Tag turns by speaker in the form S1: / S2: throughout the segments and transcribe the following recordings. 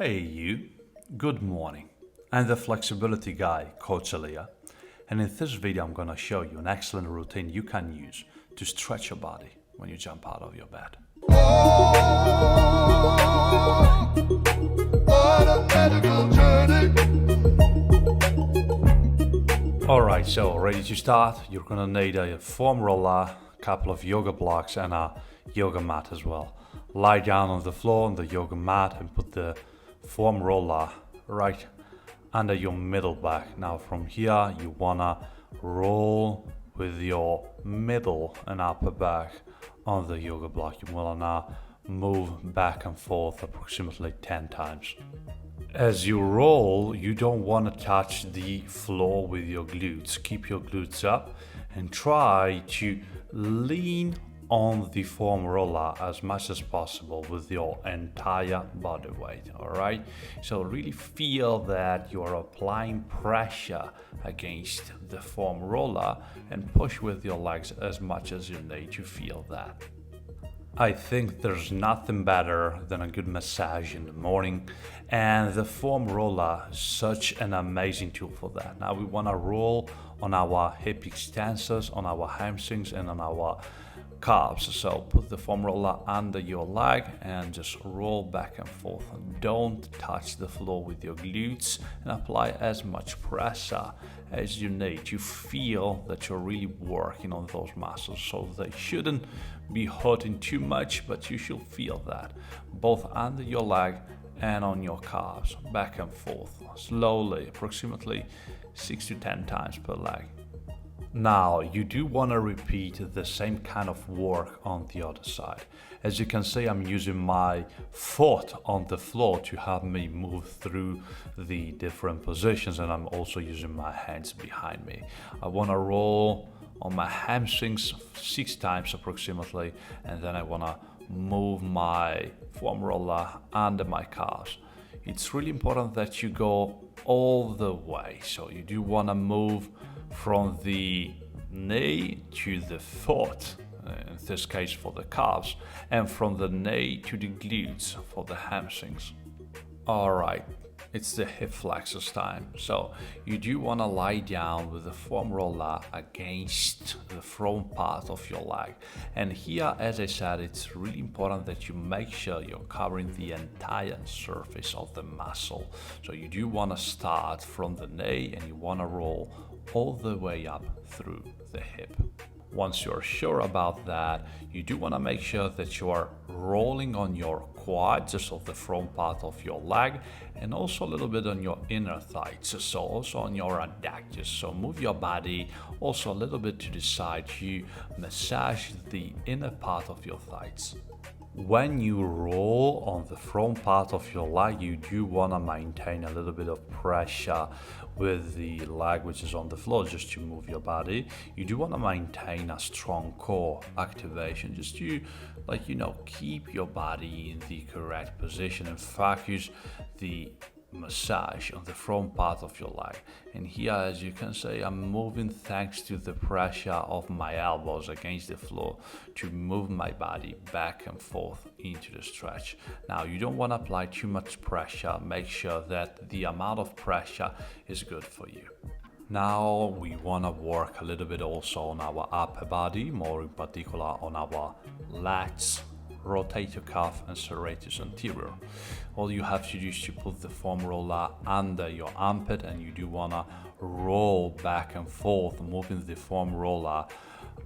S1: Hey you, good morning. I'm the flexibility guy, Coach Elia, and in this video I'm gonna show you an excellent routine you can use to stretch your body when you jump out of your bed.
S2: What a medical journey.
S1: Alright, so ready to start? You're gonna need a foam roller, a couple of yoga blocks and a yoga mat as well. Lie down on the floor on the yoga mat and put the foam roller right under your middle back. Now from here you wanna roll with your middle and upper back on the yoga block. You wanna move back and forth approximately 10 times. As you roll, you don't want to touch the floor with your glutes. Keep your glutes up and try to lean on the foam roller as much as possible with your entire body weight. Alright, so really feel that you are applying pressure against the foam roller and push with your legs as much as you need to feel that. I think there's nothing better than a good massage in the morning, and the foam roller is such an amazing tool for that. Now we want to roll on our hip extensors, on our hamstrings and on our calves. So put the foam roller under your leg and just roll back and forth. Don't touch the floor with your glutes and apply as much pressure as you need to feel that you're really working on those muscles. So they shouldn't be hurting too much, but you should feel that both under your leg and on your calves, back and forth, slowly, approximately 6 to 10 times per leg. Now, you do want to repeat the same kind of work on the other side. As you can see, I'm using my foot on the floor to help me move through the different positions, and I'm also using my hands behind me. I want to roll on my hamstrings 6 times approximately, and then I want to move my foam roller under my calves. It's really important that you go all the way, so you do want to move from the knee to the foot, in this case for the calves, and from the knee to the glutes for the hamstrings. Alright, it's the hip flexors time. So you do want to lie down with the foam roller against the front part of your leg. And here, as I said, it's really important that you make sure you're covering the entire surface of the muscle. So you do want to start from the knee and you want to roll all the way up through the hip. Once you're sure about that, you do want to make sure that you are rolling on your quads, so the front part of your leg, and also a little bit on your inner thighs, so also on your adductors. So move your body also a little bit to the side to massage the inner part of your thighs. When you roll on the front part of your leg, you do want to maintain a little bit of pressure with the leg which is on the floor just to move your body. You do want to maintain a strong core activation just to, keep your body in the correct position and focus the massage on the front part of your leg. And here, as you can see, I'm moving thanks to the pressure of my elbows against the floor to move my body back and forth into the stretch. Now, you don't want to apply too much pressure. Make sure that the amount of pressure is good for you. Now we want to work a little bit also on our upper body, more in particular on our lats, rotator cuff and serratus anterior. All you have to do is to put the foam roller under your armpit, and you do want to roll back and forth, moving the foam roller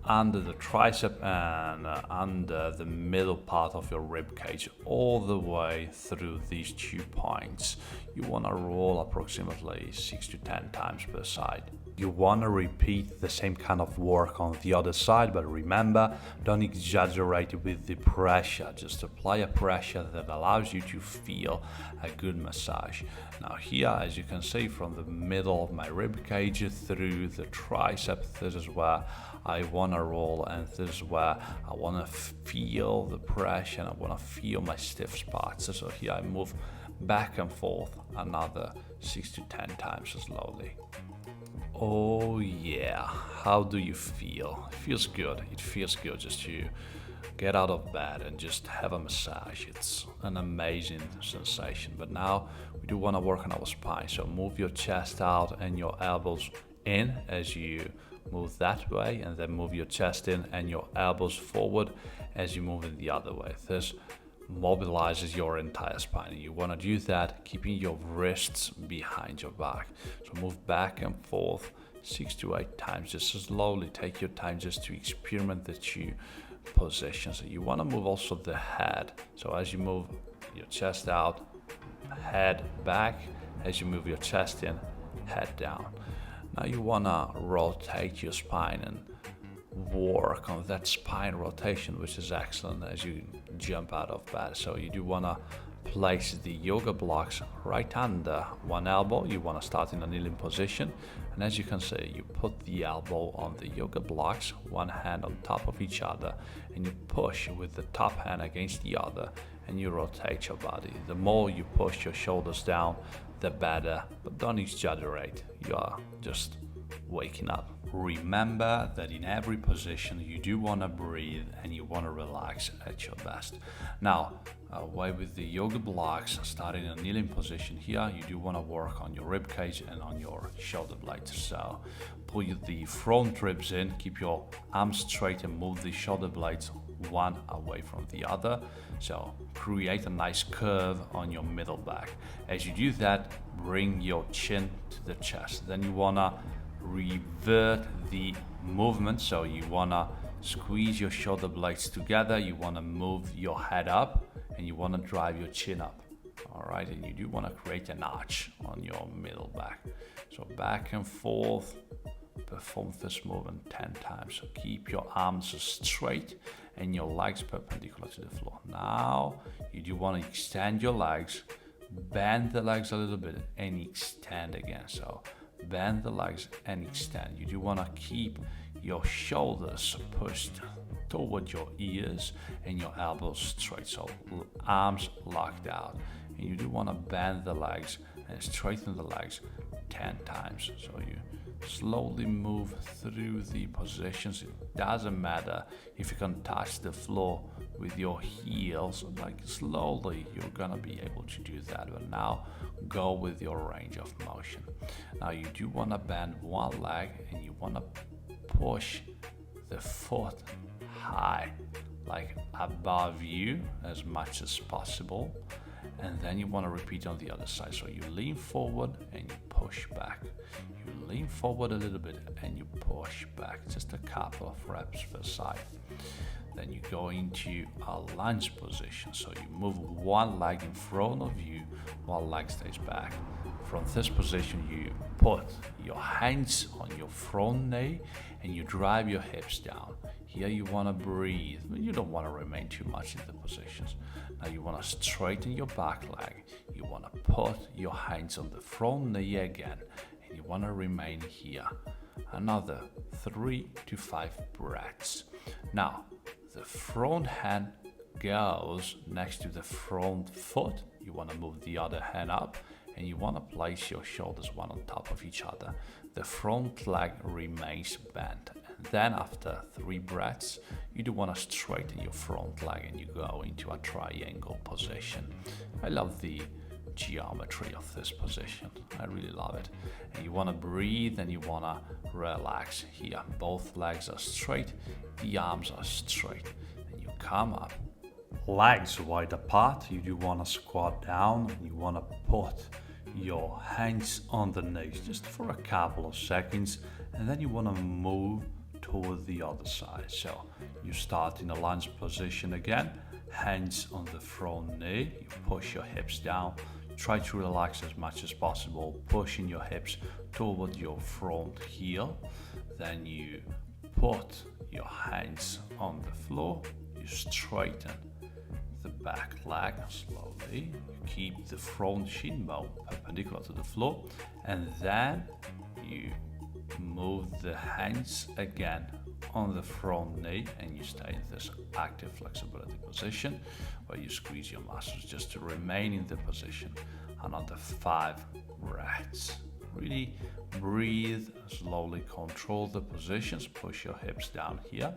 S1: under the tricep and under the middle part of your rib cage, all the way through these 2 points. You want to roll approximately 6 to 10 times per side. You want to repeat the same kind of work on the other side, but remember, don't exaggerate with the pressure. Just apply a pressure that allows you to feel a good massage. Now here, as you can see, from the middle of my rib cage through the tricep, this is where I want to roll, and this is where I want to feel the pressure and I want to feel my stiff spots. So here I move back and forth another 6 to 10 times slowly. Oh yeah, how do you feel? It feels good. It feels good just to get out of bed and just have a massage. It's an amazing sensation. But now we do want to work on our spine. So move your chest out and your elbows in as you move that way, and then move your chest in and your elbows forward as you move in the other way. This mobilizes your entire spine. You want to do that keeping your wrists behind your back. So move back and forth 6 to 8 times, just slowly. Take your time just to experiment the two positions. So you want to move also the head. So as you move your chest out, head back. As you move your chest in, head down. Now you want to rotate your spine and work on that spine rotation, which is excellent as you jump out of bed. So you do want to place the yoga blocks right under one elbow. You want to start in a kneeling position, and as you can see, you put the elbow on the yoga blocks, one hand on top of each other, and you push with the top hand against the other, and you rotate your body. The more you push your shoulders down, the better, but don't exaggerate. You are just waking up. Remember that in every position you do want to breathe and you want to relax at your best. Now, away with the yoga blocks, starting in a kneeling position here, you do want to work on your rib cage and on your shoulder blades. So pull the front ribs in, keep your arms straight and move the shoulder blades one away from the other. So create a nice curve on your middle back. As you do that, bring your chin to the chest. Then you want to revert the movement. So you want to squeeze your shoulder blades together. You want to move your head up and you want to drive your chin up. All right, and you do want to create an arch on your middle back. So back and forth, perform this movement 10 times. So keep your arms straight and your legs perpendicular to the floor. Now you do want to extend your legs, bend the legs a little bit and extend again. So bend the legs and extend. You do want to keep your shoulders pushed toward your ears and your elbows straight. So arms locked out. And you do want to bend the legs and straighten the legs 10 times. So you slowly move through the positions. It doesn't matter if you can touch the floor with your heels, like slowly you're gonna be able to do that. But now go with your range of motion. Now you do want to bend one leg and you want to push the foot high, like above you as much as possible. And then you want to repeat on the other side. So you lean forward and you push back. You lean forward a little bit and you push back. Just a couple of reps per side. Then you go into a lunge position. So you move one leg in front of you, one leg stays back. From this position, you put your hands on your front knee and you drive your hips down. Here you want to breathe, but you don't want to remain too much in the positions. Now you want to straighten your back leg. You want to put your hands on the front knee again, and you want to remain here. Another 3 to 5 breaths. Now, the front hand goes next to the front foot. You want to move the other hand up, and you want to place your shoulders one on top of each other. The front leg remains bent. And then after 3 breaths, you do want to straighten your front leg and you go into a triangle position. I love the geometry of this position. I really love it. And you want to breathe and you want to relax here. Both legs are straight, the arms are straight. And you come up. Legs wide apart, you do want to squat down and you want to put your hands on the knees just for a couple of seconds, and then you want to move toward the other side. So you start in a lunge position again, hands on the front knee, you push your hips down, try to relax as much as possible, pushing your hips toward your front heel. Then you put your hands on the floor, you straighten the back leg slowly, you keep the front shin bone perpendicular to the floor, and then you move the hands again on the front knee and you stay in this active flexibility position where you squeeze your muscles just to remain in the position. Another 5 breaths. really breathe, slowly control the positions, push your hips down here.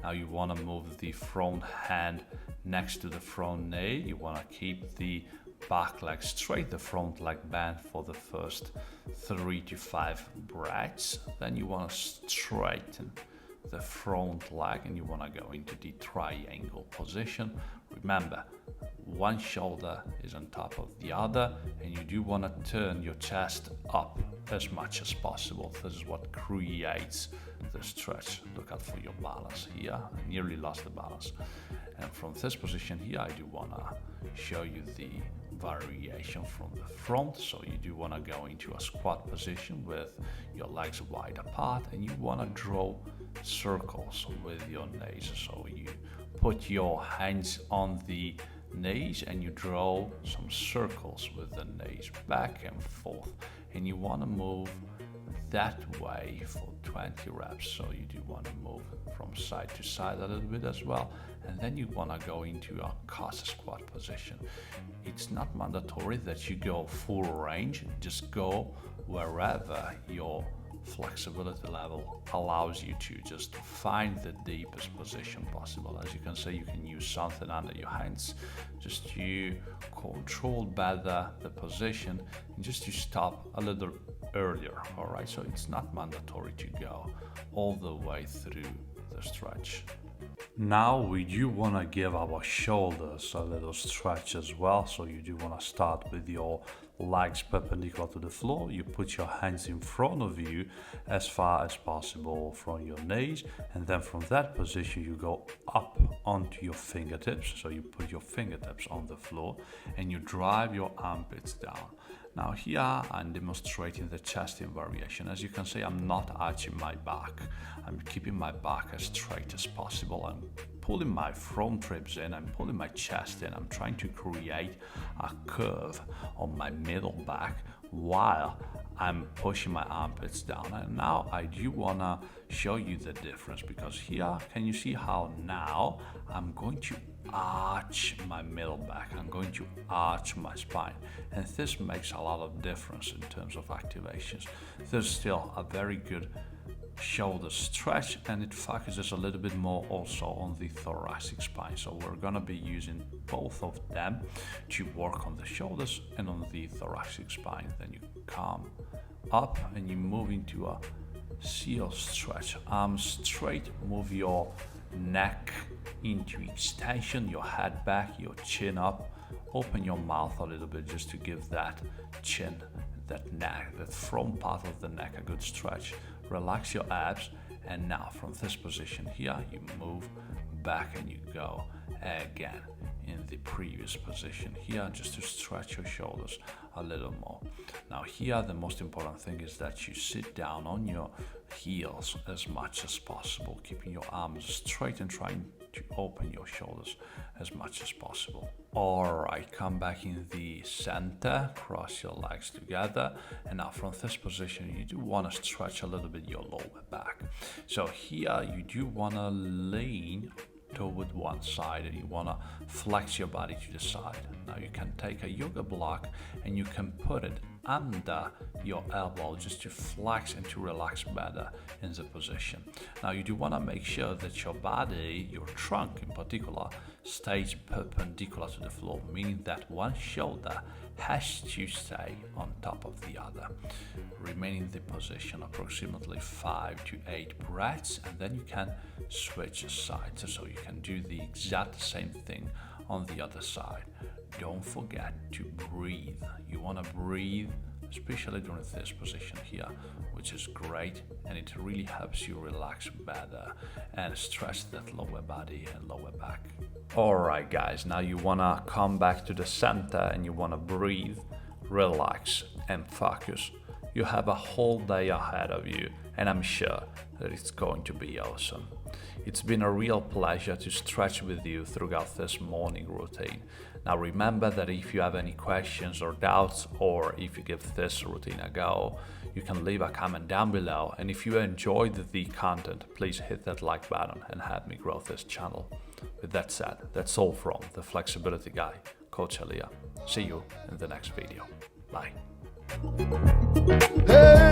S1: Now you want to move the front hand next to the front knee. You want to keep the back leg straight, the front leg bent for the first 3 to 5 breaths. Then you want to straighten the front leg and you want to go into the triangle position. Remember, one shoulder is on top of the other, and you do want to turn your chest up as much as possible. This is what creates the stretch. Look out for your balance here. I nearly lost the balance. And from this position here, I do want to show you the variation from the front. So you do want to go into a squat position with your legs wide apart, and you want to draw circles with your knees. So you put your hands on the knees and you draw some circles with the knees back and forth, and you want to move that way for 20 reps. So you do want to move from side to side a little bit as well, and then you want to go into a Cossack squat position. It's not mandatory that you go full range, just go wherever your flexibility level allows you to. Just find the deepest position possible. As you can see, you can use something under your hands just to control better the position and just to stop a little earlier. All right, so it's not mandatory to go all the way through the stretch. Now we do want to give our shoulders a little stretch as well. So you do want to start with your legs perpendicular to the floor. You put your hands in front of you as far as possible from your knees, and then from that position you go up onto your fingertips. So you put your fingertips on the floor and you drive your armpits down. Now here I'm demonstrating the chest in variation. As you can see, I'm not arching my back. I'm keeping my back as straight as possible. I'm pulling my front ribs in, I'm pulling my chest in. I'm trying to create a curve on my middle back while I'm pushing my armpits down. And now I do want to show you the difference, because here, can you see how now I'm going to arch my middle back, I'm going to arch my spine, and this makes a lot of difference in terms of activations. There's still a very good shoulder stretch, and it focuses a little bit more also on the thoracic spine. So we're gonna be using both of them to work on the shoulders and on the thoracic spine. Then you come up and you move into a seal stretch. Arms straight, move your neck into extension, your head back, your chin up. Open your mouth a little bit just to give that chin, that neck, that front part of the neck a good stretch. Relax your abs, and now from this position here you move back and you go again in the previous position here, just to stretch your shoulders a little more. Now here the most important thing is that you sit down on your heels as much as possible, keeping your arms straight and trying to open your shoulders as much as possible. Alright, come back in the center, cross your legs together, and now from this position you do want to stretch a little bit your lower back. So here you do want to lean toward one side and you want to flex your body to the side. Now you can take a yoga block and you can put it under your elbow just to flex and to relax better in the position. Now you do want to make sure that your body, your trunk in particular, stays perpendicular to the floor, meaning that one shoulder has to stay on top of the other. Remain in the position approximately 5 to 8 breaths, and then you can switch sides. So you can do the exact same thing on the other side. Don't forget to breathe. You want to breathe, especially during this position here, which is great, and it really helps you relax better and stretch that lower body and lower back. Alright guys, now you want to come back to the center and you want to breathe, relax and focus. You have a whole day ahead of you, and I'm sure that it's going to be awesome. It's been a real pleasure to stretch with you throughout this morning routine. Now remember that if you have any questions or doubts, or if you give this routine a go, you can leave a comment down below. And if you enjoyed the content, please hit that like button and help me grow this channel. With that said, that's all from the Flexibility Guy, Coach Elia. See you in the next video. Bye.
S2: Hey,